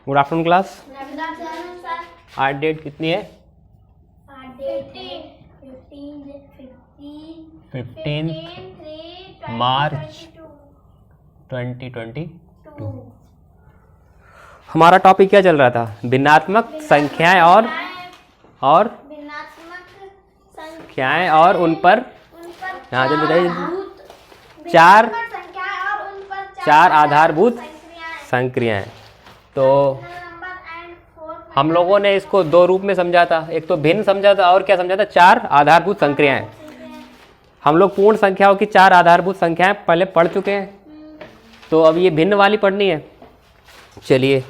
Good afternoon class. आज date कितनी है? 15 मार्च 2022। हमारा टॉपिक क्या चल रहा था? भिन्नात्मक संख्याएं और संख्याएं और उन पर यहाँ से बताइए चार आधारभूत संक्रियाएं। तो हम लोगों ने इसको दो रूप में समझा था, एक तो भिन्न समझा था और क्या समझा था? चार आधारभूत संक्रियाएं। हम लोग पूर्ण संख्याओं की चार आधारभूत संख्याएं पहले पढ़ चुके हैं, तो अब ये भिन्न वाली पढ़नी है। चलिए,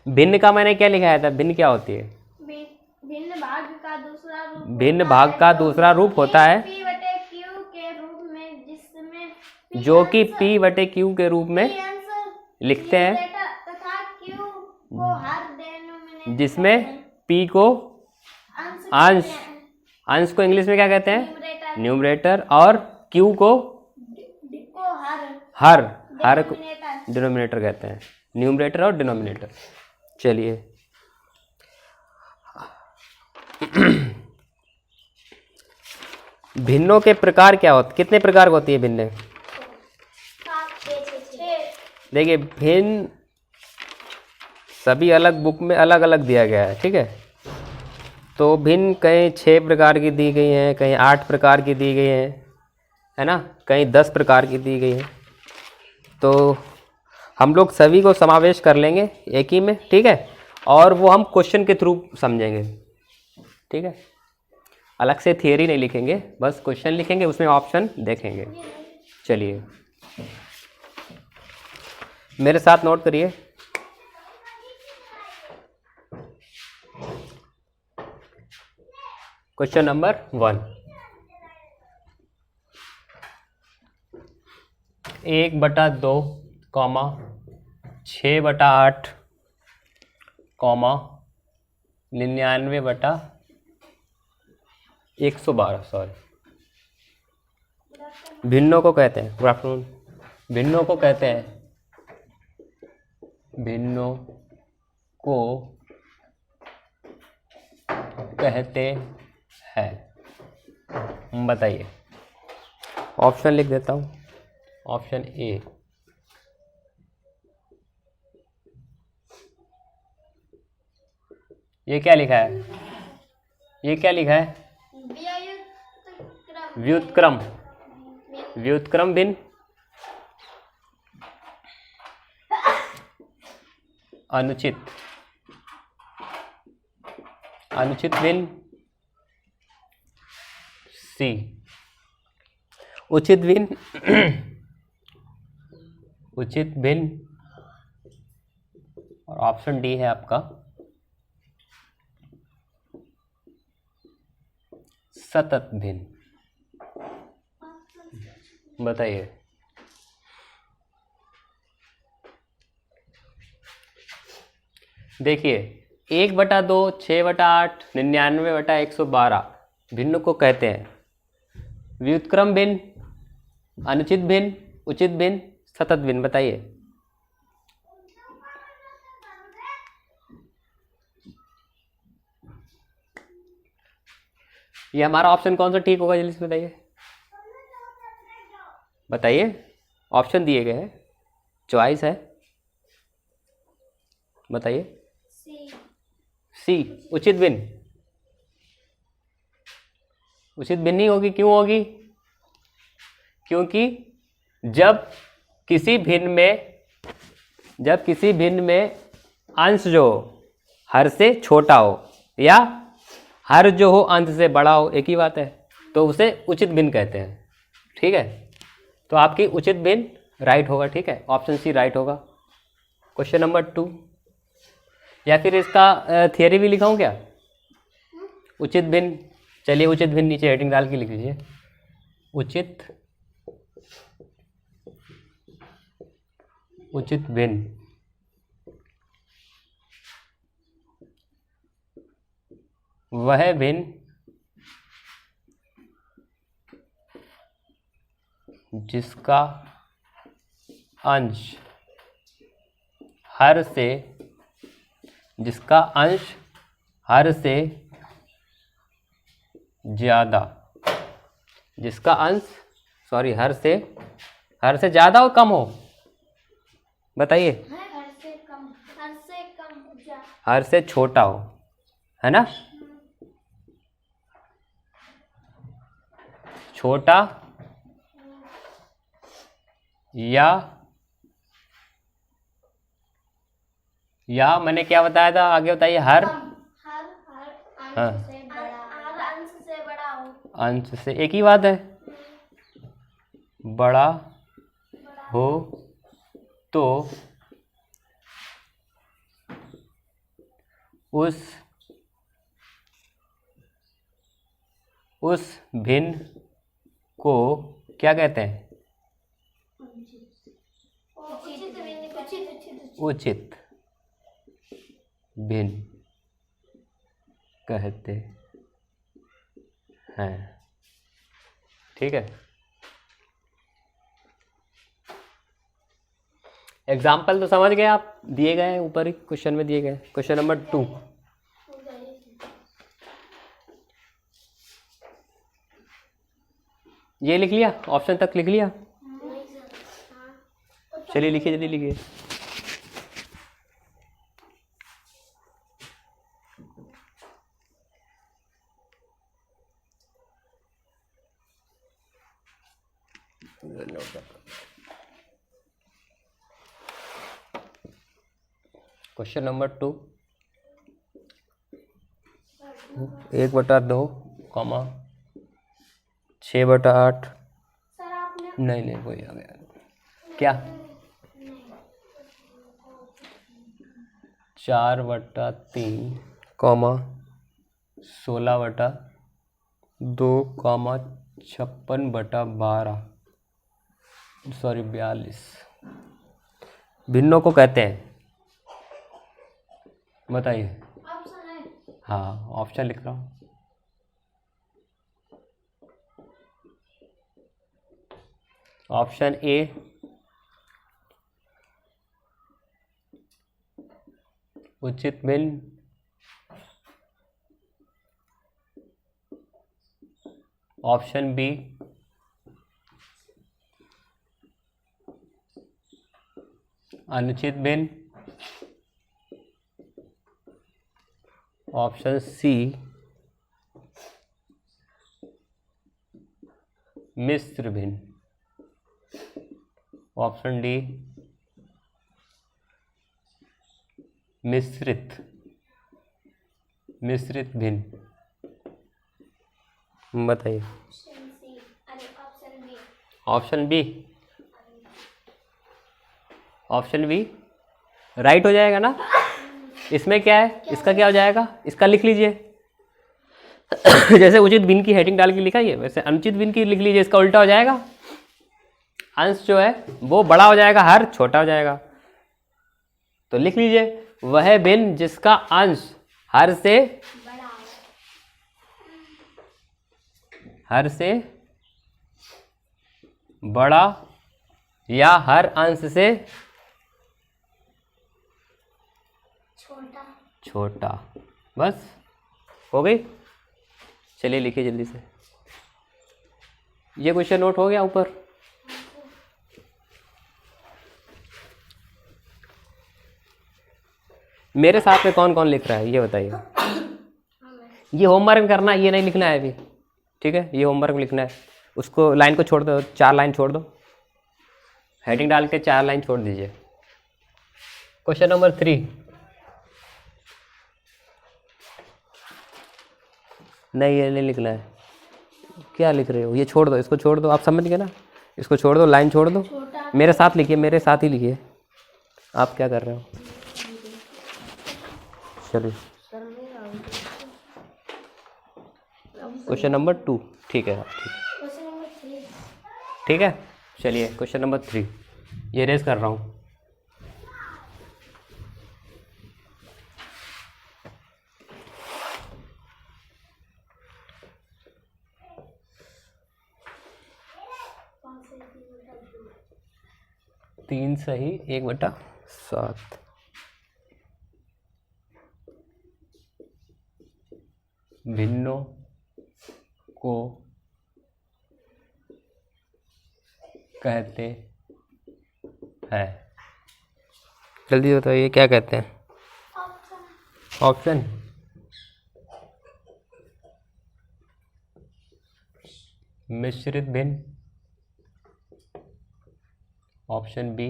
भिन्न का मैंने क्या लिखाया था? भिन्न क्या होती है? भिन्न भाग का दूसरा रूप भिन्न भाग का दूसरा रूप होता है P बटे Q के रूप में, जिसमें जो कि P बटे Q के रूप में लिखते हैं, तथा Q को हर डिनोमिनेटर, जिसमें P को अंश को इंग्लिश में क्या कहते हैं? न्यूमरेटर, और Q को हर डिनोमिनेटर कहते हैं, न्यूमरेटर और डिनोमिनेटर। चलिए, भिन्नों के प्रकार क्या होते? कितने प्रकार की होती है भिन्न? देखिए, भिन्न सभी अलग बुक में अलग अलग दिया गया है, ठीक है। तो भिन्न कहीं 6 प्रकार की दी गई हैं, कहीं 8 प्रकार की दी गई हैं, है ना, कहीं 10 प्रकार की दी गई हैं। तो हम लोग सभी को समावेश कर लेंगे एक ही में, ठीक है, और वो हम क्वेश्चन के थ्रू समझेंगे, ठीक है। अलग से थियरी नहीं लिखेंगे, बस क्वेश्चन लिखेंगे, उसमें ऑप्शन देखेंगे। चलिए, मेरे साथ नोट करिए। Question number 1, 1/2, 6/8, 99/112। सॉरी, भिन्नों को कहते हैं, गुड आफ्टरनून, भिन्नों को कहते हैं, भिन्नों को कहते हैं। बताइए, ऑप्शन लिख देता हूँ। ऑप्शन ए, ये क्या लिखा है? ये क्या लिखा है? व्युत्क्रम। व्युत्क्रम भिन्न, अनुचित, अनुचित भिन्न, सी, उचित भिन्न, उचित भिन्न, और ऑप्शन डी है आपका सतत भिन्न। बताइए, देखिए, 1/2, 6/8, 99/112 भिन्न को कहते हैं व्युत्क्रम भिन्न, अनुचित भिन्न, उचित भिन्न, सतत भिन्न। बताइए, ये हमारा ऑप्शन कौन सा ठीक होगा? जल्दी से बताइए, बताइए, ऑप्शन दिए गए हैं, चॉइस है, बताइए। सी, उचित भिन्न। उचित भिन्न नहीं होगी, क्यों होगी? क्योंकि जब किसी भिन्न में अंश जो हर से छोटा हो या हर जो हो अंश से बड़ा हो, एक ही बात है, तो उसे उचित भिन्न कहते हैं, ठीक है। तो आपकी उचित भिन्न राइट होगा, ठीक है, ऑप्शन सी राइट होगा। क्वेश्चन नंबर 2, या फिर इसका थियरी भी लिखाऊं क्या? उचित भिन्न, चलिए, उचित भिन्न नीचे हेडिंग डाल के लिख लीजिए, उचित भिन्न वह भिन्न जिसका अंश हर से ज्यादा, जिसका अंश हर से ज्यादा हो कम हो, बताइए। हर से छोटा हो, है ना। छोटा या मैंने क्या बताया था, आगे बताइए। हर अंश से बड़ा हो। अंश से एक ही बात है, बड़ा हो तो उस भिन्न को क्या कहते हैं? उचित भिन्न कहते हैं। ठीक है। एग्जाम्पल तो समझ गए आप, दिए गए हैं ऊपर ही क्वेश्चन में दिए गए। क्वेश्चन नंबर 2, ये लिख लिया, ऑप्शन तक लिख लिया। चलिए लिखिए, जल्दी लिखिए। Question number 2, 1/2, 6/8। नहीं वही आ गया। क्या? 4/3, 16/2, 56/12, 42 भिन्नों को कहते हैं। बताइए। हाँ, ऑप्शन लिख रहा हूँ। ऑप्शन ए उचित भिन्न, ऑप्शन बी अनुचित भिन्न, ऑप्शन सी मिश्र भिन्न, ऑप्शन डी मिश्रित भिन्न। बताइए। ऑप्शन बी राइट हो जाएगा ना। इसमें क्या है, इसका क्या हो जाएगा, इसका लिख लीजिए। जैसे उचित भिन्न की हेडिंग डाल के लिखा है, वैसे अनुचित भिन्न की लिख लीजिए। इसका उल्टा हो जाएगा, अंश जो है वो बड़ा हो जाएगा, हर छोटा हो जाएगा। तो लिख लीजिए, वह भिन्न जिसका अंश हर से बड़ा या हर अंश से छोटा। बस हो गई। चलिए लिखिए जल्दी से। ये क्वेश्चन नोट हो गया ऊपर। मेरे साथ में कौन कौन लिख रहा है ये बताइए। ये होमवर्क करना है, ये नहीं लिखना है अभी। ठीक है, ये होमवर्क लिखना है। उसको लाइन को छोड़ दो, 4 लाइन छोड़ दो। हेडिंग डाल के 4 लाइन छोड़ दीजिए। Question number 3। नहीं, ये नहीं लिखना है। क्या लिख रहे हो, ये छोड़ दो, इसको छोड़ दो। आप समझ गए ना, इसको छोड़ दो, लाइन छोड़ दो। मेरे साथ लिखिए, मेरे साथ ही लिखिए। आप क्या कर रहे हो? चलिए क्वेश्चन नंबर 2। ठीक है, ठीक है। चलिए क्वेश्चन नंबर 3 ये रेज कर रहा हूँ। 3 सही 1/7। भिन्नों को कहते हैं। जल्दी बताइए क्या कहते हैं। ऑप्शन मिश्रित भिन्न, ऑप्शन बी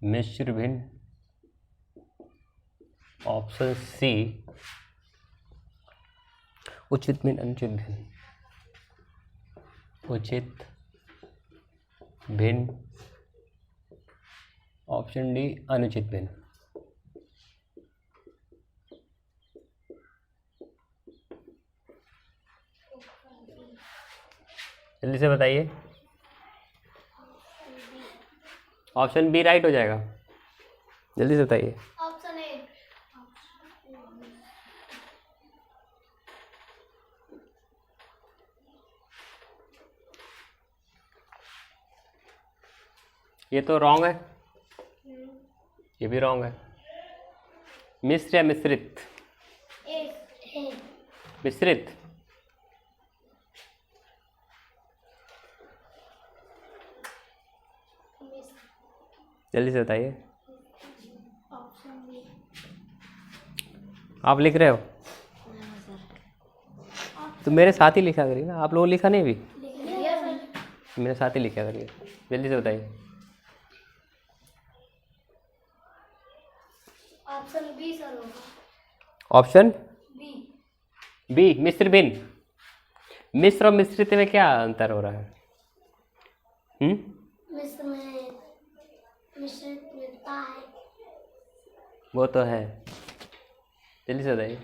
मिश्र भिन्न, ऑप्शन सी उचित भिन्न अनुचित भिन्न। उचित भिन्न, ऑप्शन डी अनुचित भिन्न। जल्दी से बताइए। ऑप्शन बी राइट हो जाएगा। जल्दी से बताइए। Option A. ये तो रॉन्ग है, ये भी रॉन्ग है। मिश्र या मिश्रित? मिश्रित। जल्दी से बताइए। आप लिख रहे हो तो मेरे साथ ही लिखा करिए ना। आप लोगों लिखा नहीं भी, मेरे साथ ही लिखा करिए। जल्दी से बताइए। ऑप्शन बी सर होगा। Option B. बी मिश्र भिन्न। मिश्र और मिश्रित में क्या अंतर हो रहा है? मिश्र में मिश्रित मिलता है। वो तो है। जल्दी से बताइए,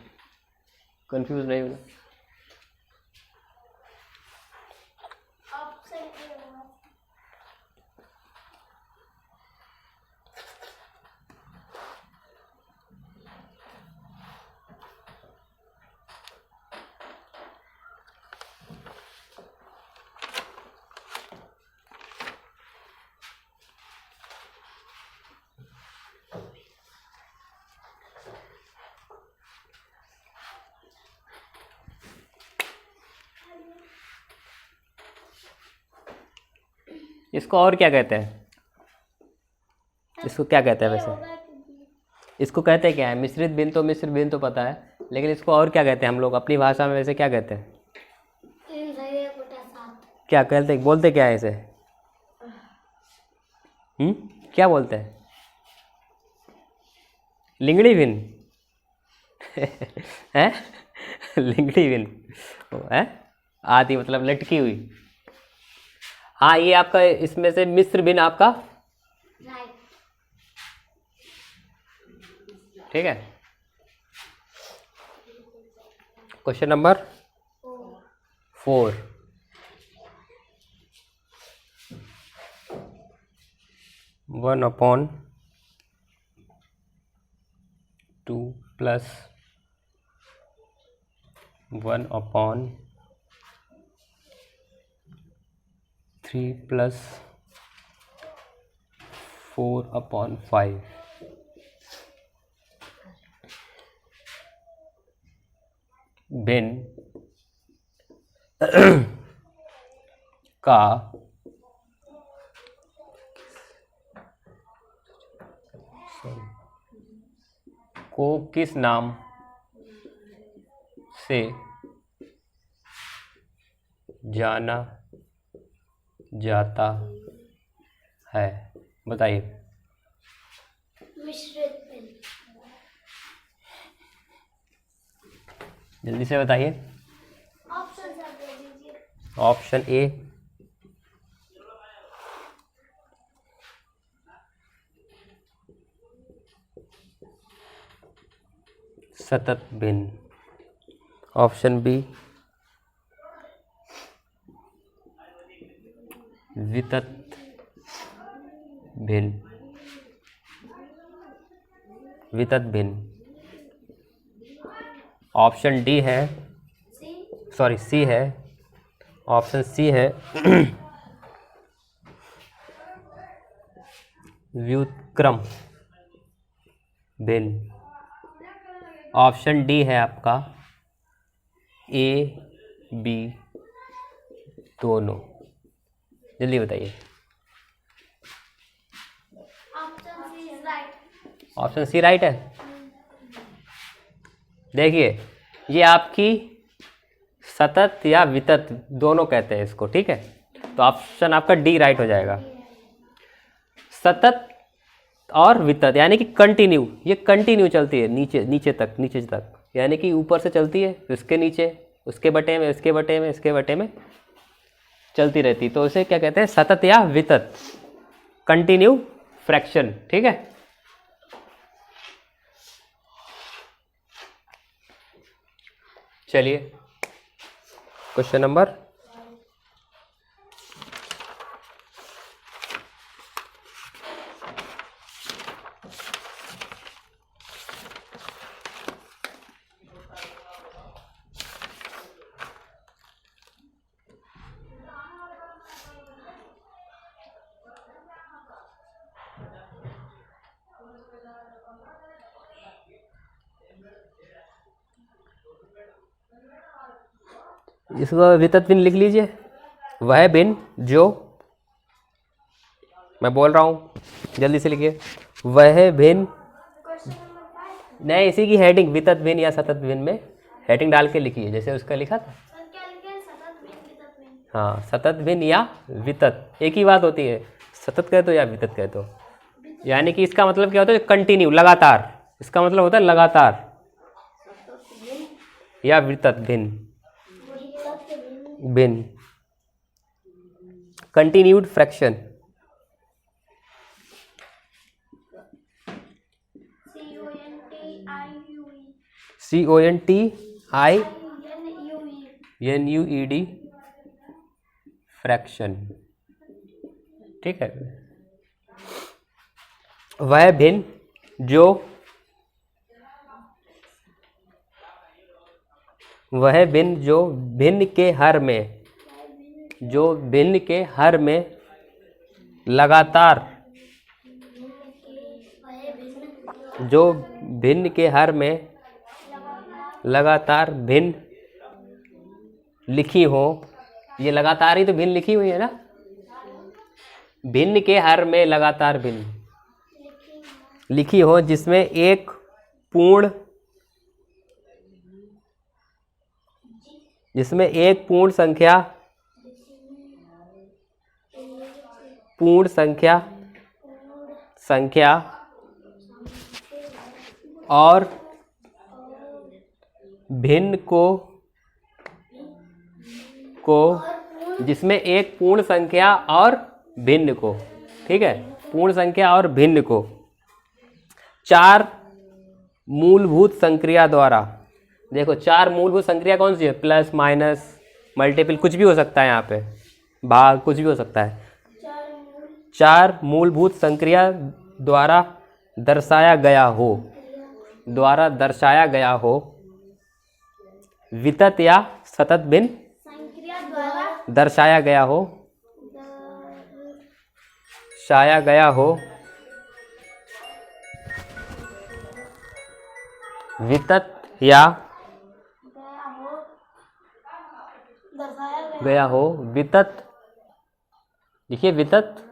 कंफ्यूज नहीं होना। ऑप्शन ए होगा। इसको और क्या कहते हैं? इसको क्या कहते हैं वैसे? इसको कहते क्या है? मिश्रित भिन्न तो मिश्र भिन्न तो पता है, लेकिन इसको और क्या कहते हैं हम लोग अपनी भाषा में वैसे क्या कहते हैं? क्या कहते हैं, बोलते क्या है इसे? क्या बोलते हैं? लिंगड़ी भिन्न है। लिंगड़ी भिन्न है, आदि मतलब लटकी हुई। हाँ, ये आपका इसमें से मिश्र भिन्न आपका राइट। ठीक है। Question number 4। 1/2 प्लस 1/3 प्लस 4/5 भिन्न का को किस नाम से जाना जाता है? बताइए। मिश्रित भिन्न। जल्दी से बताइए। ऑप्शन सर दे दीजिए। ऑप्शन ए सतत भिन्न, ऑप्शन बी वितत भिन्न, वितत भिन्न, ऑप्शन डी है सी सॉरी सी है, ऑप्शन सी है व्युत्क्रम भिन्न। ऑप्शन डी है आपका ए बी दोनों। जल्दी बताइए। Option C is right. Option C right है। देखिए ये आपकी सतत या वितत दोनों कहते हैं इसको, ठीक है। तो ऑप्शन आपका डी राइट हो जाएगा। सतत और वितत यानी कि कंटिन्यू, ये कंटिन्यू चलती है नीचे नीचे तक, नीचे तक, यानी कि ऊपर से चलती है उसके नीचे, उसके बटे में, उसके बटे में, इसके बटे में चलती रहती, तो इसे क्या कहते हैं? सतत या वितत, कंटिन्यू फ्रैक्शन, ठीक है। चलिए क्वेश्चन नंबर इसको वितत भिन्न लिख लीजिए। वह भिन्न जो, मैं बोल रहा हूँ जल्दी से लिखिए। वह भिन्न, क्वेश्चन नंबर 5 नहीं इसी की हेडिंग वितत भिन्न या सतत भिन्न में हेडिंग डाल के लिखिए, जैसे उसका लिखा था। सर क्या लिखे? सतत भिन्न वितत भिन्न। हाँ, सतत भिन्न या वितत एक ही बात होती है, सतत कह दो या वितत कह दो। यानी कि इसका मतलब क्या होता है? कंटिन्यू, लगातार, इसका मतलब होता है लगातार, या वितत भिन्न, भिन्न, कंटिन्यूड फ्रैक्शन। CONTINUED फ्रैक्शन, ठीक है। वह भिन्न जो, वह भिन्न जो भिन्न के हर में, जो भिन्न के हर में लगातार, जो भिन्न के हर में लगातार भिन्न लिखी हो। ये लगातार ही तो भिन्न लिखी हुई है ना। भिन्न के हर में लगातार भिन्न लिखी हो, जिसमें एक पूर्ण, जिसमें एक पूर्ण संख्या, पूर्ण संख्या, संख्या और भिन्न जिसमें एक पूर्ण संख्या और भिन्न को, ठीक है, पूर्ण संख्या और भिन्न को चार मूलभूत संक्रिया द्वारा, देखो चार मूलभूत संक्रिया कौन सी है? प्लस, माइनस, मल्टीपल, कुछ भी हो सकता है, यहाँ पे भाग कुछ भी हो सकता है। चार मूलभूत संक्रिया द्वारा दर्शाया गया हो, द्वारा दर्शाया गया हो, वितत या सतत भिन्न संक्रिया द्वारा दर्शाया गया हो, दर्शाया गया हो, वितत या दर्शाया गया हो, वितत, देखिए वितत,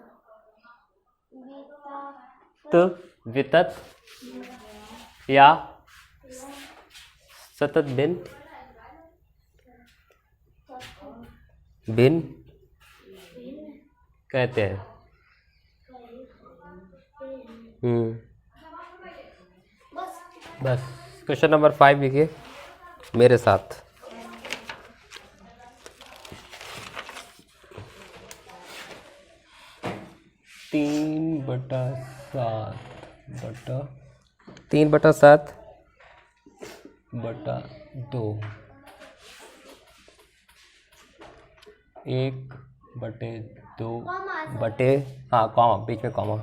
वितत या सतत भिन्न, भिन्न कहते हैं। बस क्वेश्चन नंबर 5 लिखिए मेरे साथ। तीन बटा सात बटा 2, 1/2 बटे, हाँ कॉमा, बीच में कॉमा,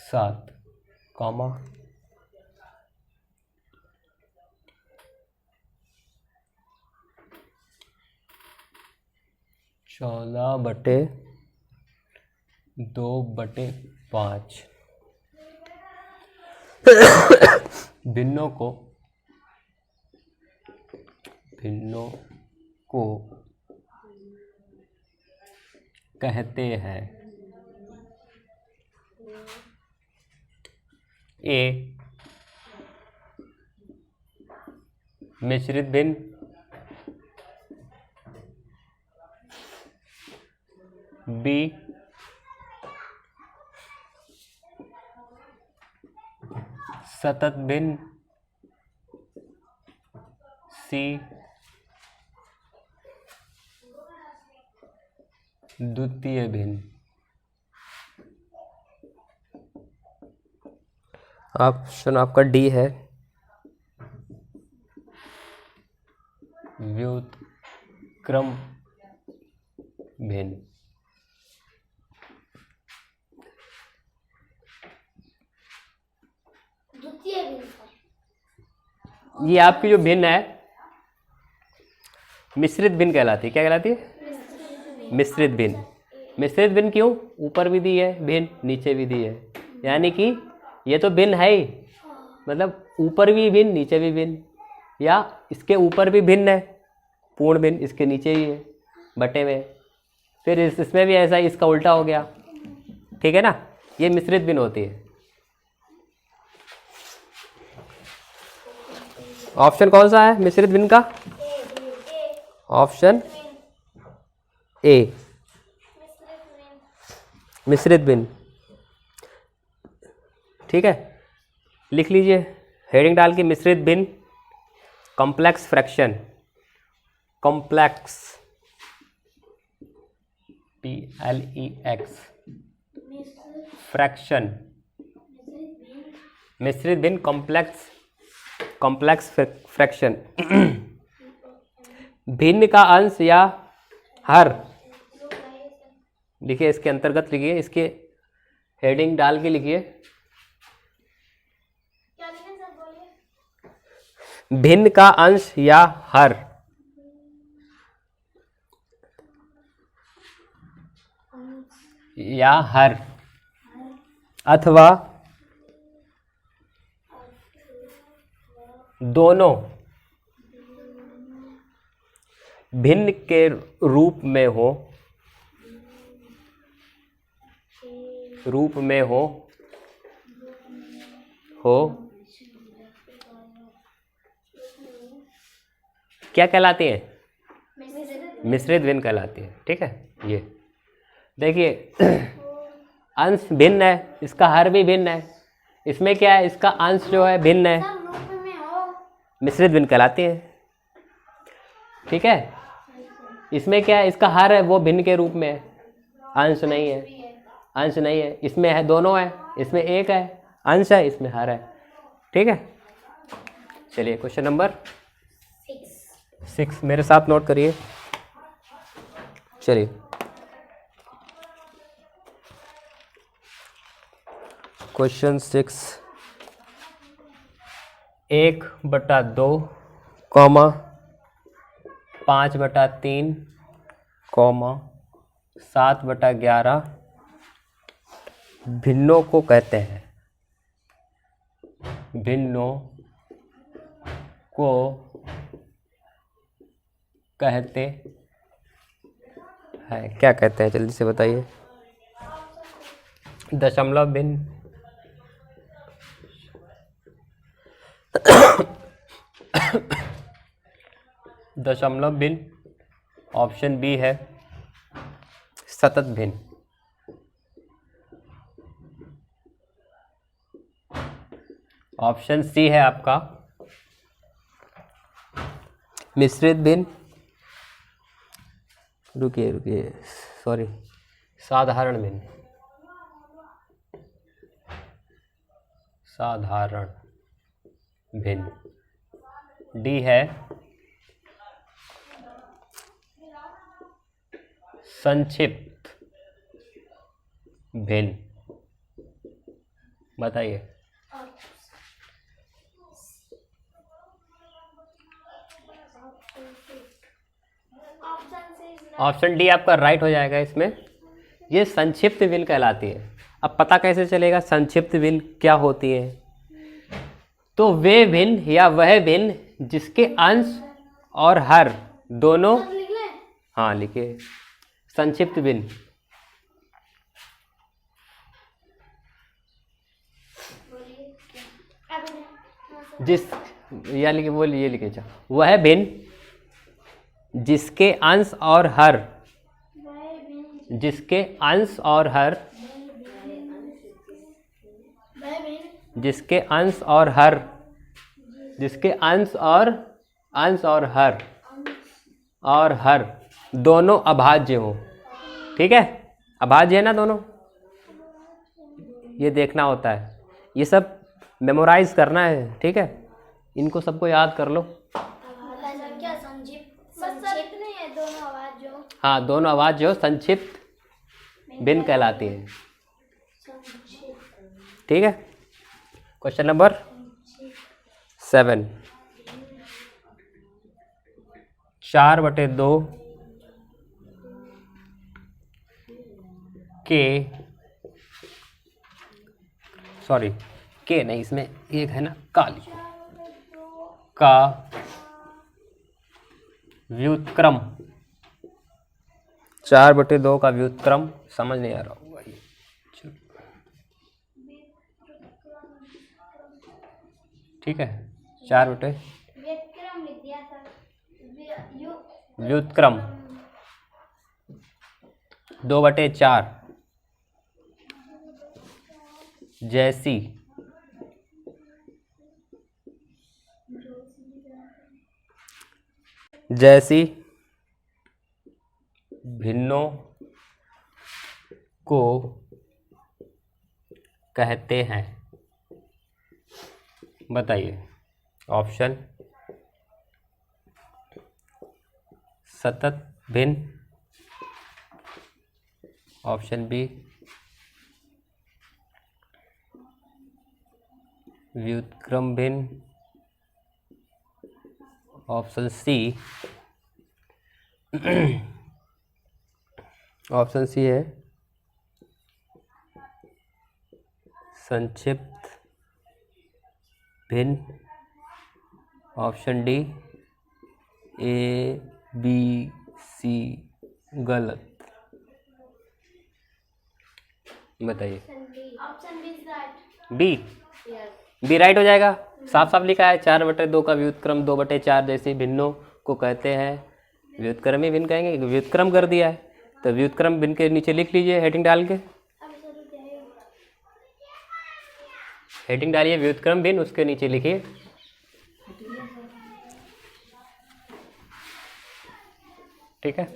7 कॉमा 14/2/5 भिन्नों को कहते हैं ए मिश्रित भिन्न, बी सतत भिन्न, सी द्वितीय भिन्न। ऑप्शन आपका डी है, व्युत्क्रम भिन्न। द्वितीय भिन्न। ये आपकी जो भिन्न है मिश्रित भिन्न कहलाती है। क्या कहलाती है? मिश्रित भिन्न। मिश्रित भिन्न क्यों? ऊपर भी दी है भिन्न, नीचे भी दी है, यानी कि ये तो भिन्न है ही, मतलब ऊपर भी भिन्न नीचे भी भिन्न, या इसके ऊपर भी भिन्न है पूर्ण भिन्न, इसके नीचे ही है बटे में, फिर इसमें भी ऐसा ही, इसका उल्टा हो गया। ठीक है ना, ये मिश्रित भिन्न होती है। ऑप्शन कौन सा है मिश्रित भिन्न का? ऑप्शन ए मिश्रित भिन्न। ठीक है, लिख लीजिए हेडिंग डाल के, मिश्रित भिन्न complex fraction, complex PLEX fraction, मिश्रित भिन्न कॉम्प्लेक्स फ्रैक्शन। भिन्न का अंश या हर, लिखिए इसके अंतर्गत, लिखिए इसके हेडिंग डाल के लिखिए, क्या लिखें सर, बोलिए। भिन्न का अंश या हर, या हर अथवा दोनों भिन्न के रूप में हो क्या कहलाती है? मिश्रित भिन्न कहलाती है। ठीक है, ये देखिए अंश भिन्न है, इसका हर भी भिन्न है, इसमें क्या है, इसका अंश जो है भिन्न है, सब रूप में हो। मिश्रित भिन्न कहलाती है। ठीक है, इसमें क्या है, इसका हर है वो भिन्न के रूप में है, अंश नहीं है, अंश नहीं है, इसमें है दोनों है, इसमें एक है अंश है, इसमें हर है। ठीक है, चलिए क्वेश्चन नंबर 6 मेरे साथ नोट करिए। चलिए क्वेश्चन 6, 1/2 कॉमा 5/3 कॉमा 7/11 भिन्नों को कहते हैं, भिन्नों को कहते हैं, क्या कहते हैं जल्दी से बताइए। दशमलव भिन्न, दशमलव भिन्न, ऑप्शन बी है सतत भिन्न, ऑप्शन सी है आपका मिश्रित भिन्न, रुकिए सॉरी, साधारण भिन्न, साधारण भिन्न, डी है संक्षिप्त भिन्न। बताइए। ऑप्शन डी आपका राइट हो जाएगा इसमें। ये संक्षिप्त विल कहलाती है। अब पता कैसे चलेगा संक्षिप्त विल क्या होती है? तो वे भिन्न या वह भिन्न जिसके अंश और हर दोनों, लिख ले। हाँ लिखिए, संक्षिप्त भिन्न जिस, या लिखिए वो ये लिखे, अच्छा, वह भिन्न जिसके अंश और हर, जिसके अंश और हर, जिसके अंश और हर, जिसके अंश और हर दोनों अभाज्य हो। ठीक है, अभाज्य है ना दोनों, ये देखना होता है, ये सब मेमोराइज करना है। ठीक है, इनको सबको याद कर लो। क्या संक्षिप्त नहीं है, दोनों आवाज जो, हाँ दोनों आवाज जो संक्षिप्त भिन्न कहलाती है। ठीक है, क्वेश्चन नंबर 7, 4/2 के, सॉरी के नहीं, इसमें एक है ना का लिखो, का व्युत्क्रम, 4/2 का व्युत्क्रम, समझ नहीं आ रहा होगा ये। ठीक है, 4/, व्युत्क्रम लिख दिया था, व्युत्क्रम 2/4 जैसी भिन्नों को कहते हैं। बताइए ऑप्शन, सतत भिन्न, ऑप्शन बी व्युत्क्रम भिन्न, ऑप्शन सी, ऑप्शन सी है संक्षिप्त भिन्न, option D A B C गलत। बताइए, ऑप्शन बी, बी राइट हो जाएगा। साफ साफ लिखा है 4/2 का व्युत्क्रम 2/4 जैसे भिन्नों को कहते हैं। व्युत्क्रम ही भिन्न कहेंगे, व्युत्क्रम कर दिया है तो व्युत्क्रम भिन्न के नीचे लिख लीजिए हेडिंग डाल के, हेडिंग डालिए व्युत्क्रम भिन्न, उसके नीचे लिखिए ठीक है।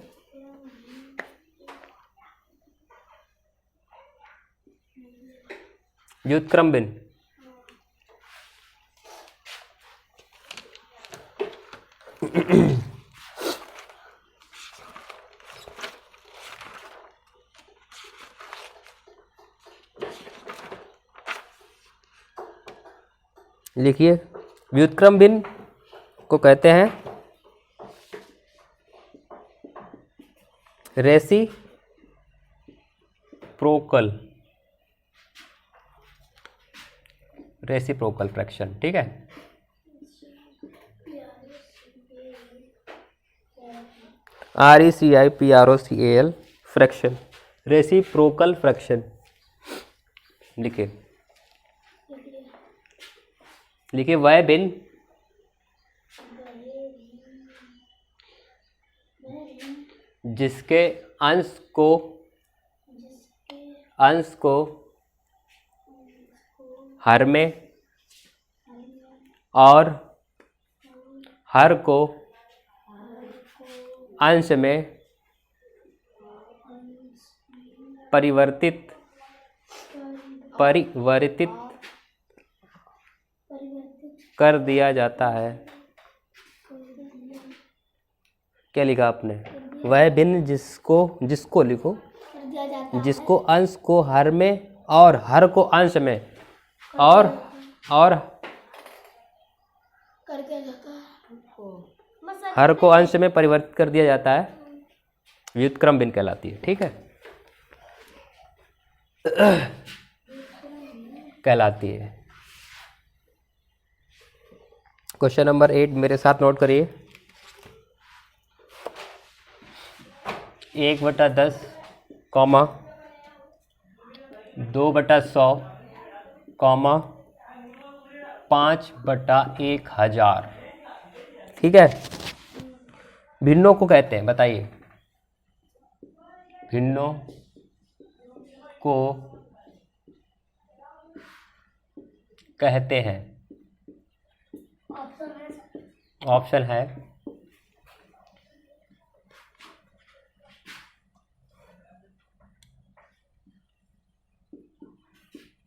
व्युत्क्रम भिन्न, लिखिए व्युत्क्रम भिन्न को कहते हैं रेसिप्रोकल फ्रैक्शन। ठीक है, RECIPROCAL फ्रैक्शन, रेसिप्रोकल फ्रैक्शन। लिखिए लिखिए वह भिन्न जिसके अंश को हर में और हर को अंश में परिवर्तित कर दिया जाता है। क्या लिखा आपने? वह भिन्न जिसको लिखो, जिसको अंश को हर में और हर को अंश में और हर को अंश में परिवर्तित कर दिया जाता है। व्युत्क्रम भिन्न कहलाती है, ठीक है, कहलाती है। क्वेश्चन नंबर 8 मेरे साथ नोट करिए। 1/10, 2/100, 5/1000, ठीक है। भिन्नों को कहते हैं, बताइए, भिन्नों को कहते हैं। ऑप्शन है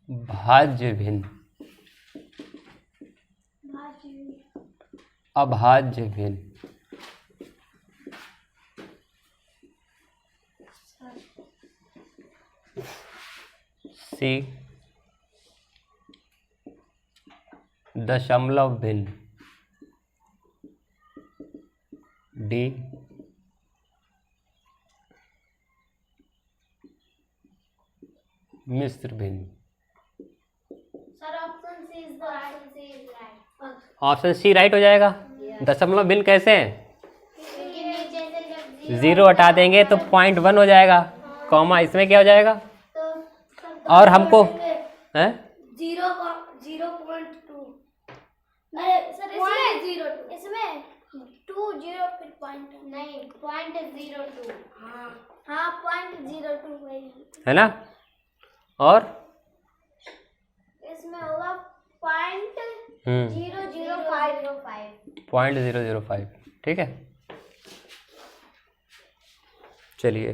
भाज्य भिन्न, अभाज्य भिन्न, सी दशमलव भिन्न, डी मिश्र भिन्न। ऑप्शन सी राइट हो जाएगा। दशमलव भिन्न कैसे हैं? जीरो हटा देंगे तो 0.1 हो जाएगा, कॉमा इसमें क्या हो जाएगा, और हमको है 0.2। अरे सर इसमें 2 फिर पॉइंट नहीं 0.02। हाँ 0.02 है ना, और इसमें होगा 0.005। 0.005, ठीक है। चलिए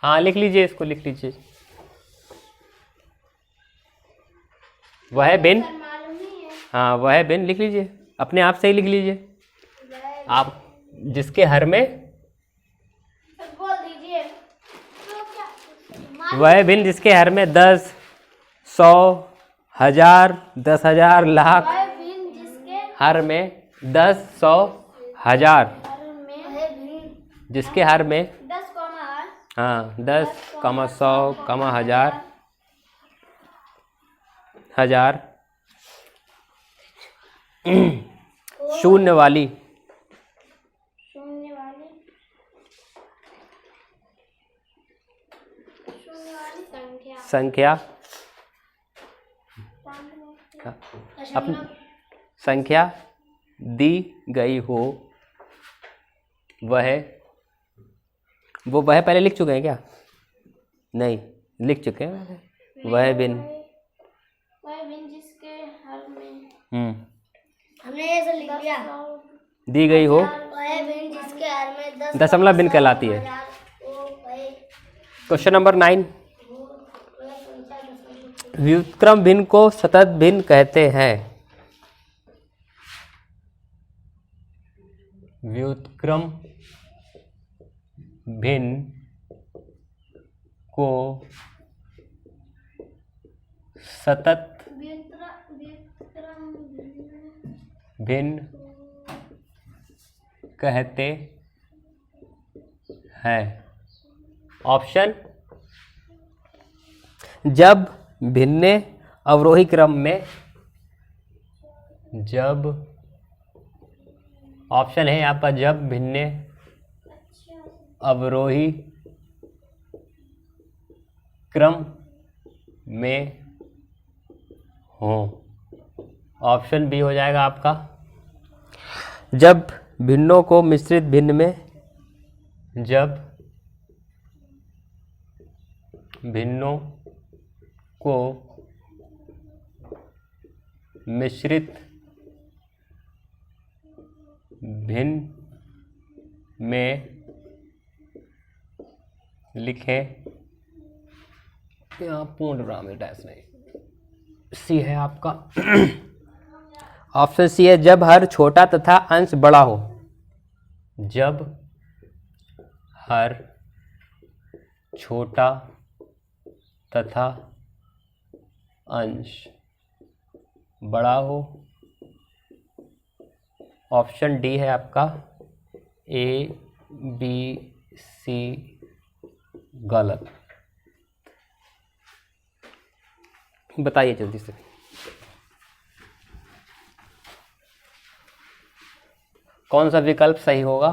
हाँ लिख लीजिए, इसको लिख लीजिए। वह भिन्न, हाँ वह भिन्न लिख लीजिए, अपने आप से ही लिख लीजिए आप, जिसके हर में बोल दीजिए। वह भिन्न जिसके हर में 10, 100, 1000, 10,000, लाख, जिसके हर में 10, 100, 1000, जिसके हर में 10, हाँ 10, 100, 1000, 1000, शून्य वाली संख्या, अपनी संख्या दी गई हो, वह पहले लिख चुके हैं क्या? नहीं लिख चुके हैं। वह भिन्न जिसके हर में हमने ये सब लिख लिया। दी गई हो, वह भिन्न जिसके हर में 10 दशमलव भिन्न कहलाती है। क्वेश्चन नंबर 9, व्युत्क्रम भिन्न को सतत भिन्न कहते हैं। व्युत्क्रम भिन्न को सतत भिन्न कहते हैं। ऑप्शन, जब भिन्न अवरोही क्रम में, जब, ऑप्शन है आपका, जब भिन्न अवरोही क्रम में हो। ऑप्शन बी हो जाएगा आपका, जब भिन्नों को मिश्रित भिन्न में, जब भिन्नों को मिश्रित भिन्न में लिखें। यहाँ पूर्ण विराम है, डैश नहीं, सी है आपका। ऑप्शन सी है, जब हर छोटा तथा अंश बड़ा हो। जब हर छोटा तथा अंश बड़ा हो। ऑप्शन डी है आपका ए बी सी गलत। बताइए जल्दी से। कौन सा विकल्प सही होगा?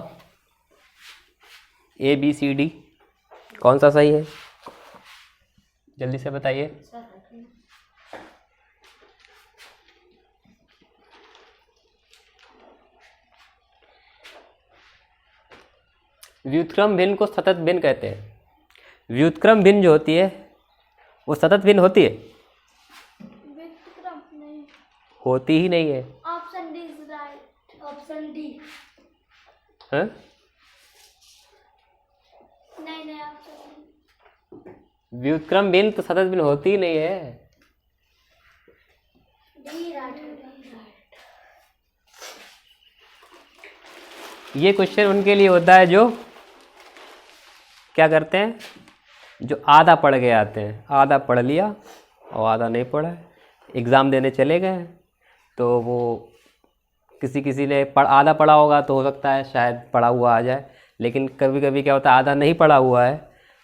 ए बी सी डी कौन सा सही है? जल्दी से बताइए। व्युत्क्रम भिन्न को सतत भिन्न कहते हैं। व्युत्क्रम भिन्न जो होती है वो सतत भिन्न होती है? विक्रम नहीं, होती ही नहीं है। Option D is right, option D. हाँ? नहीं ऑप्शन व्युत्क्रम भिन्न तो सतत भिन्न होती ही नहीं है। D right. ये क्वेश्चन उनके लिए होता है जो क्या करते हैं, जो आधा पढ़ के आते हैं। आधा पढ़ लिया और आधा नहीं पढ़ा है, एग्ज़ाम देने चले गए, तो वो किसी ने आधा पढ़ा होगा तो हो सकता है शायद पढ़ा हुआ आ जाए, लेकिन कभी कभी क्या होता है आधा नहीं पढ़ा हुआ है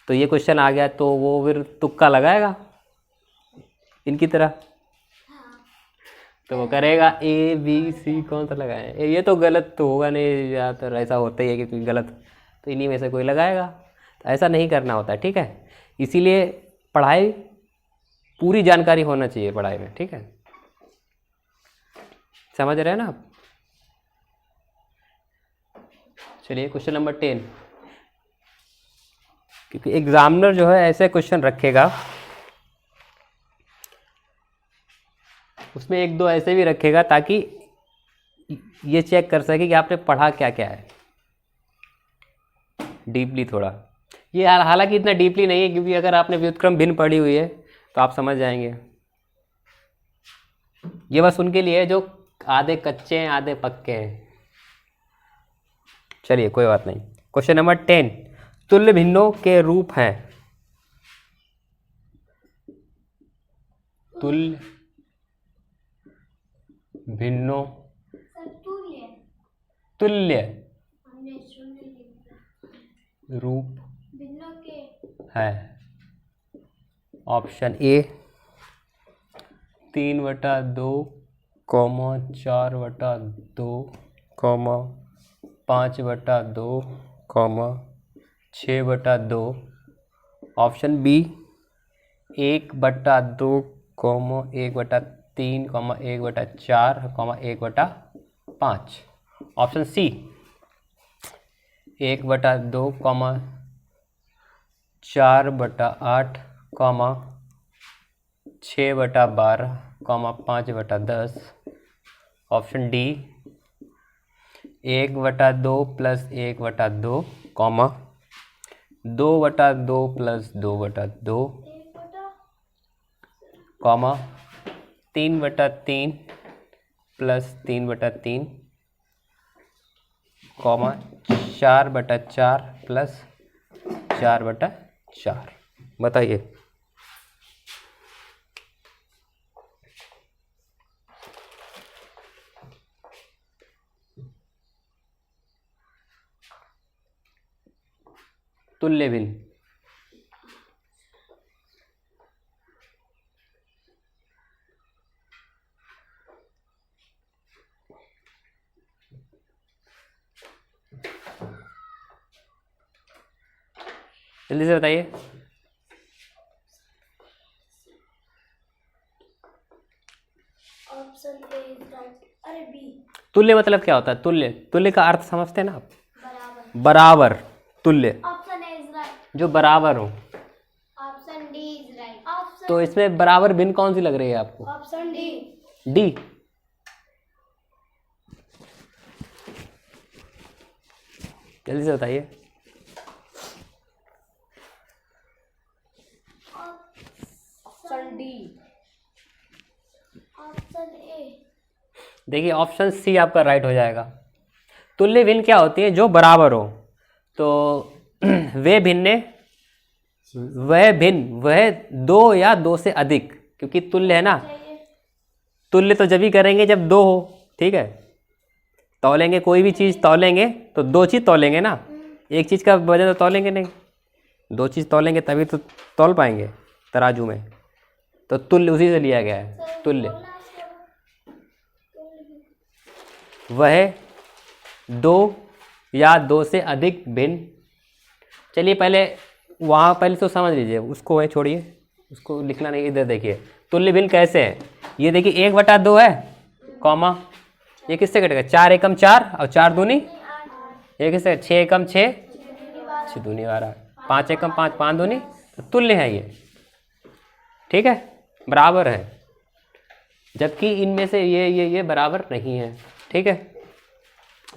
तो ये क्वेश्चन आ गया तो वो फिर तुक्का लगाएगा इनकी तरह, तो वो करेगा ए बी सी कौन सा लगाएं। ये तो गलत तो होगा नहीं, ज़्यादातर ऐसा होता ही है कि कोई गलत तो इन्हीं में से कोई लगाएगा। तो ऐसा नहीं करना होता है, ठीक है। इसीलिए पढ़ाई पूरी जानकारी होना चाहिए पढ़ाई में, ठीक है। समझ रहे हैं ना आप? चलिए क्वेश्चन नंबर 10, क्योंकि एग्जामिनर जो है ऐसे क्वेश्चन रखेगा, उसमें एक दो ऐसे भी रखेगा ताकि ये चेक कर सके कि आपने पढ़ा क्या क्या है डीपली थोड़ा। ये हालांकि इतना डीपली नहीं है, क्योंकि अगर आपने व्युत्क्रम भिन्न पढ़ी हुई है तो आप समझ जाएंगे। ये बस उनके लिए है जो आधे कच्चे हैं आधे पक्के हैं। चलिए कोई बात नहीं। क्वेश्चन नंबर 10, तुल्य भिन्नों के रूप हैं। तुल्य भिन्नों, तुल्य रूप भिन्नों के है। Option A 3/2, 4/2, 5/2, 6/2। Option B 1/2, 1/3, 1/4, 1/5। Option C 1/2, 4/8, 6/12, 5/10। Option D 1/2 + 1/2, 2/2 + 2/2, 3/3 + 3/3, 4/4 + 4/4। बताइए। तुल्य भिन्न, जल्दी से बताइए। Option A is right. अरे बी। तुल्य मतलब क्या होता है? तुल्य, तुल्य का अर्थ समझते हैं ना आप? बराबर। बराबर, तुल्य ऑप्शन ए इज राइट। जो बराबर हो। Option D is right. Option तो इसमें बराबर भिन्न कौन सी लग रही है आपको? Option D. डी। जल्दी से बताइए। Option D. Option A. देखिए ऑप्शन सी आपका राइट हो जाएगा। तुल्य भिन्न क्या होती है? जो बराबर हो। तो वे भिन्न, वह भिन्न, वह दो या दो से अधिक, क्योंकि तुल्य है ना, तुल्य तो जब ही करेंगे जब दो हो, ठीक है। तौलेंगे कोई भी चीज़ तौलेंगे तो दो चीज़ तौलेंगे ना, एक चीज़ का वजन तो तौलेंगे नहीं, दो चीज़ तौलेंगे तभी तो तौल पाएंगे तराजू में। तो तुल्य उसी से लिया गया है। तुल्य वह दो या दो से अधिक भिन्न। चलिए पहले वहाँ पहले तो समझ लीजिए, उसको है छोड़िए, उसको लिखना नहीं। इधर देखिए तुल्य भिन्न कैसे है। ये देखिए 1/2 है कॉमा, ये किससे कटेगा? 4 एकम 4 और 4 दूनी, ये किससे? 6 एकम 6, 6 दूनी 12, 5 एकम 5, 5 दूनी। तो तुल्य है ये, ठीक है, बराबर है। जबकि इनमें से ये बराबर नहीं है, ठीक है।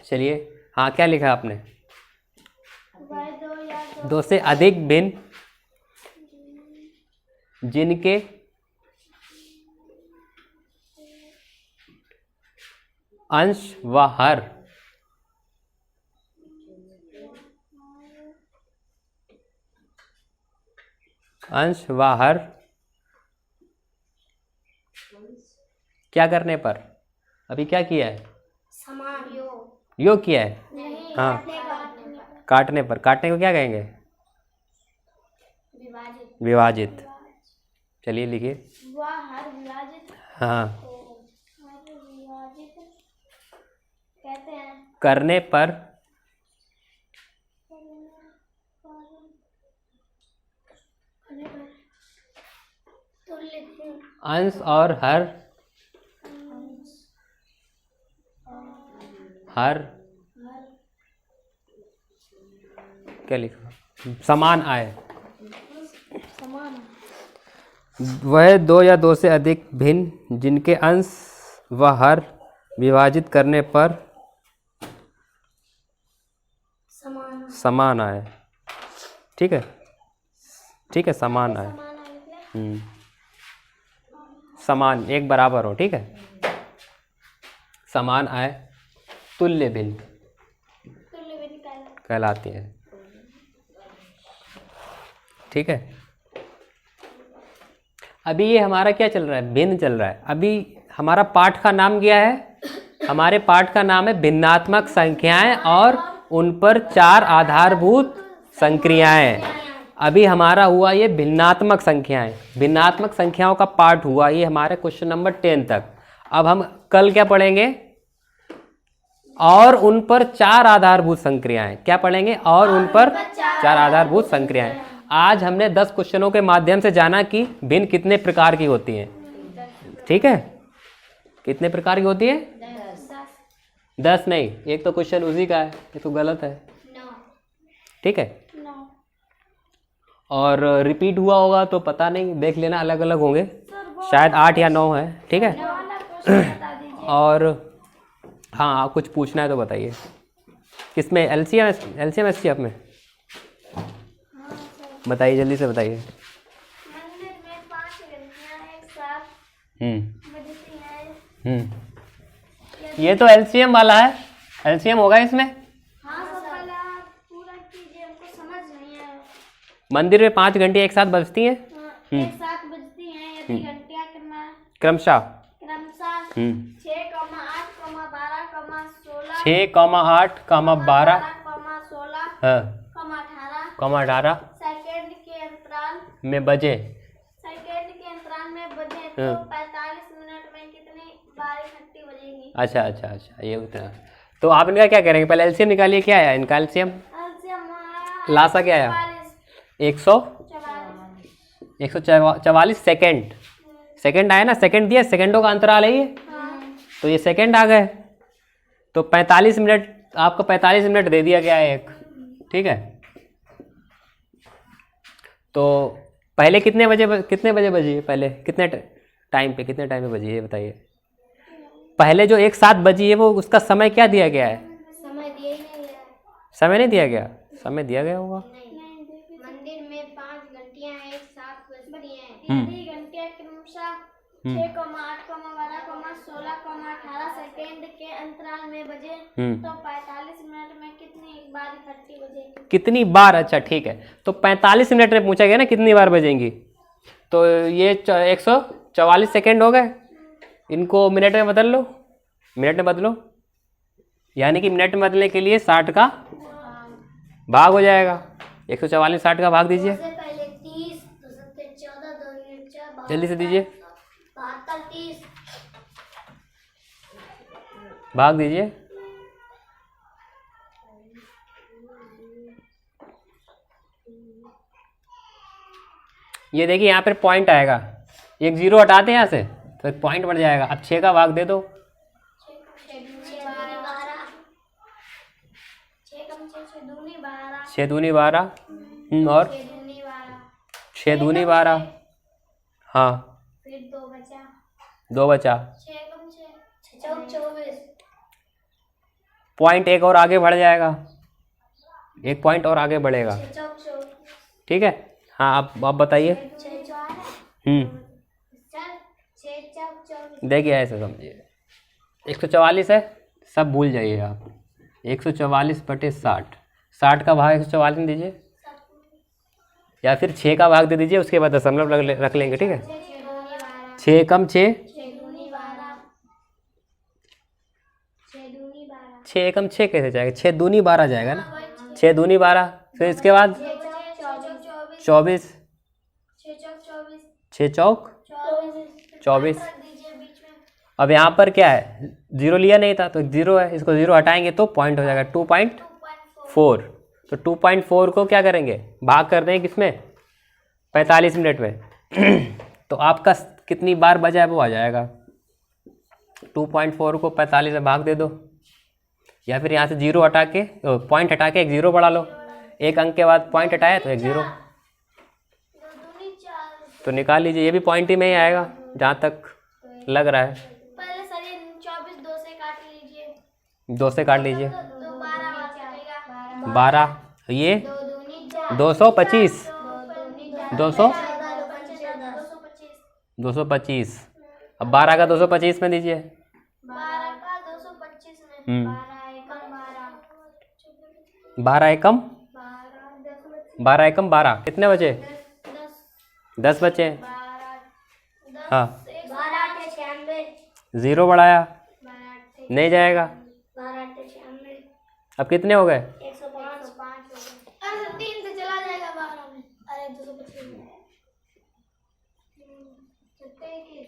चलिए हाँ, क्या लिखा आपने? दो से अधिक भिन्न जिनके अंश व हर क्या करने पर? अभी क्या किया है? समान योग किया है। नहीं, हाँ, काटने पर। काटने को क्या कहेंगे? विभाजित। विभाजित। चलिए लिखिए। वह हर विभाजित हाँ, हर विभाजित कहते हैं। करने पर तुल्य भिन्न अंश और हर क्या लिखा? समान आए। समान वह दो या दो से अधिक भिन्न जिनके अंश व हर विभाजित करने पर समान समान आए, ठीक है, ठीक है, समान आए। समान आए। समान एक बराबर हो, ठीक है, समान आए, तुल्य भिन्न तुल्य भिन्न कहलाती है, ठीक है। अभी ये हमारा क्या चल रहा है? भिन्न चल रहा है। अभी हमारा पाठ का नाम क्या है? हमारे पाठ का नाम है भिन्नात्मक संख्याएं और उन पर 4 आधारभूत संक्रियाएं। अभी हमारा हुआ ये भिन्नात्मक संख्याएं, भिन्नात्मक संख्याओं का पाठ हुआ ये हमारे क्वेश्चन नंबर 10 तक। अब हम कल क्या पढ़ेंगे? और उन पर 4 आधारभूत संक्रियाएं। क्या पढ़ेंगे? और उन पर 4 आधारभूत संक्रियाएं। आज हमने 10 क्वेश्चनों के माध्यम से जाना कि भिन्न कितने प्रकार की होती हैं, ठीक है। कितने प्रकार की होती है? 10 नहीं, एक तो क्वेश्चन उसी का है, ये तो गलत है, ठीक है। और रिपीट हुआ होगा तो पता नहीं, देख लेना, अलग अलग होंगे, शायद 8 या 9 है, ठीक है। और हाँ, कुछ पूछना है तो बताइए। किसमें? एलसीएम एससीएफ में? बताइए, जल्दी से बताइए। मंदिर में 5 घंटियां एक साथ बजती हैं। ये तो एलसीएम वाला है, एलसीएम होगा इसमें। हाँ सर, पूरा कीजिए, हमको समझ नहीं है। मंदिर में 5 घंटे एक साथ बजती हैं, एक साथ बजती हैं यदि घंटियां क्रमशः 6, 8, 12, 16 6,8, 12, 16, हाँ, 18 18 सेकंड के अंतराल में बजे। तो 45 मिनट में कितनी बार घंटी बजेगी? अच्छा, ये उतना। तो आप इनका क्या करेंगे? पहले एलसीएम निकालिए। क्या आया इनका एलसीएम? लासा क्या आया? 144 सेकंड आया ना, सेकंड दिया, सेकंडों का अंतराल है ये, तो ये सेकंड आ गए। तो 45 मिनट, आपको 45 मिनट दे दिया गया है एक, ठीक है। तो पहले कितने बजे बजी है? पहले कितने टाइम पे बजी है बताइए? पहले जो एक साथ बजी है वो उसका समय क्या दिया गया है? समय दिया ही नहीं है। समय नहीं दिया गया? समय दिया गया होगा। मंदिर में 5 घंटियां एक साथ बजती हैं। यदि घंटियां क्रमशः 6, 8, 12, 16, 18 सेकंड के अंतराल में बजे तो 45 मिनट में कितनी बार घंटी बजेगी? कितनी बार? अच्छा, ठीक है। तो 45 मिनट में पूछा गया ना कितनी बार बजेंगी, तो ये 144 सेकंड हो गए, इनको मिनट में बदल लो, मिनट में बदलो, यानी कि मिनट में बदलने के लिए 60 का भाग हो जाएगा। 144 60 का भाग दीजिए, पहले 30, 14, 2 जल्दी से दीजिए, 72, 30 भाग दीजिए। ये देखिए यहाँ पर पॉइंट आएगा, एक जीरो हटाते हैं यहाँ से तो एक पॉइंट बढ़ जाएगा। अब 6 का भाग दे दो, 6 दूनी 12 और 6 दूनी 12, हाँ फिर 2 बचा, 2 बचा, 6 कम 6 24, पॉइंट एक और आगे बढ़ जाएगा, एक पॉइंट और आगे बढ़ेगा, 6 चौक 24, ठीक है। हाँ आप बताइए। 6 चौक, चल 6 चौक 24, देखिए ऐसे समझिए, 144 है, सब भूल जाइए आप। 144 बटे 60, 60 का भाग 144 में दीजिए, या फिर 6 का भाग दे दीजिए, उसके बाद दशमलव रख लेंगे, ठीक है। 6 कम 6, 6 कम 6 कैसे जाएगा, 6 दूनी 12 जाएगा ना, 6 दूनी 12, फिर इसके बाद 24, 6 चौक 24। अब यहाँ पर क्या है, जीरो लिया नहीं था तो जीरो है, इसको जीरो हटाएंगे तो पॉइंट हो जाएगा 2.4। तो 2.4 को क्या करेंगे, भाग कर दें किसमें, 45 मिनट में तो आपका कितनी बार बजा है वो आ जाएगा। 2.4 को 45 में भाग दे दो, या फिर यहाँ से जीरो हटा के पॉइंट हटा के एक जीरो बढ़ा लो, एक अंक के बाद पॉइंट हटाया तो एक जीरो, तो निकाल लीजिए। ये भी पॉइंट ही में ही आएगा जहाँ तक लग रहा है। पहले सर ये 24 2 से काट लीजिए, 2 से काट लीजिए, तो 12 बचेगा, 12, ये 2 दूनी 4, 225, 200 225, 225। अब 12 का 225 में दीजिए, 12 का 225 में 12 एकम 12 12 एकम 12, कितने बचे, 10 बचे, 12 हाँ 12 96, जीरो बढ़ाया नहीं जाएगा। 12 96, अब कितने हो गए, 105 अरे 3 से चला जाएगा 12 में, अरे 225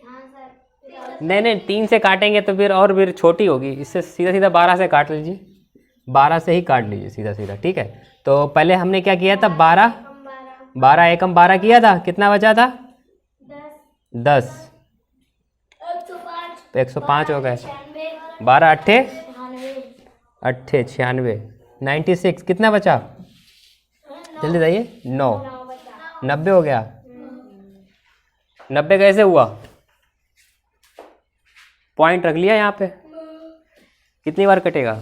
हाँ सर, नहीं 3 से काटेंगे तो फिर छोटी होगी, इससे सीधा सीधा 12 से काट लीजिए, 12 से ही काट लीजिए सीधा सीधा, ठीक है। तो पहले हमने क्या किया था, 12 एकम 12 किया था, कितना बचा था, 10, 105 तो 105 हो गए, 96 12 अट्ठे 98 96, 96 कितना बचा, जल्दी बताइए, 9, 90 हो गया। 90 कैसे हुआ, पॉइंट रख लिया यहाँ पे, कितनी बार कटेगा,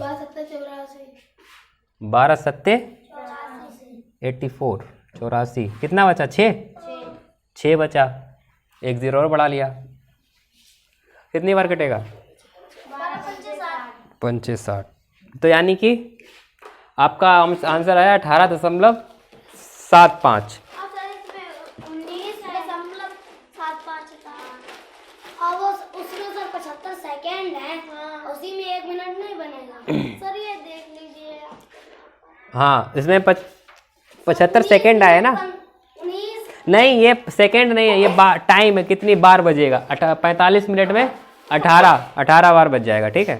12 सत्ते 84, 84, कितना बचा, 6 बचा, एक जीरो और बढ़ा लिया, कितनी बार कटेगा, 65। तो यानी कि आपका आंसर आया 18.75। अब सर इसमें 19.75 था और वो उसमें सर 75 सेकेंड है, उसी में 1 मिनट नहीं बनेगा सर, ये देख लीजिए। हाँ इसमें 75 सेकेंड आए ना, 19 नहीं ये सेकेंड नहीं है, ये टाइम है, कितनी बार बजेगा, 45 मिनट में 18 बार बज जाएगा, ठीक है।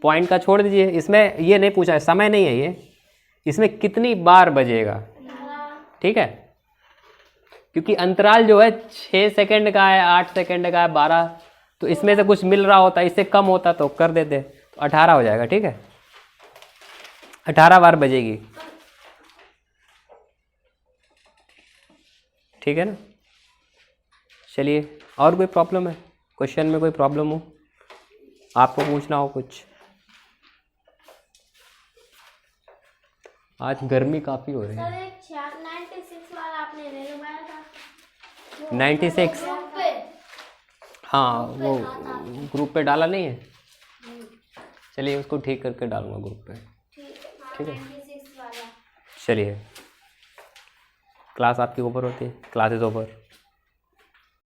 पॉइंट का छोड़ दीजिए, इसमें ये नहीं पूछा है, समय नहीं है ये, इसमें कितनी बार बजेगा, ठीक है। क्योंकि अंतराल जो है 6 सेकंड का है, 8 सेकंड का है, 12, तो इसमें से कुछ मिल रहा होता, इससे कम होता तो कर देते, तो 18 हो जाएगा, ठीक है। 18 बार बजेगी, ठीक है ना। चलिए, और कोई प्रॉब्लम है, क्वेश्चन में कोई प्रॉब्लम हो, आपको पूछना हो कुछ। आज गर्मी काफ़ी हो रही है। सर एक 96 वाला आपने ले लगाया था, 96, ग्रुप पे हाँ वो ग्रुप पे डाला नहीं है, चलिए उसको ठीक करके डालूंगा ग्रुप पे, ठीक है। 96 वाला। चलिए, क्लास आपकी ओवर होती है, क्लास इज ओवर।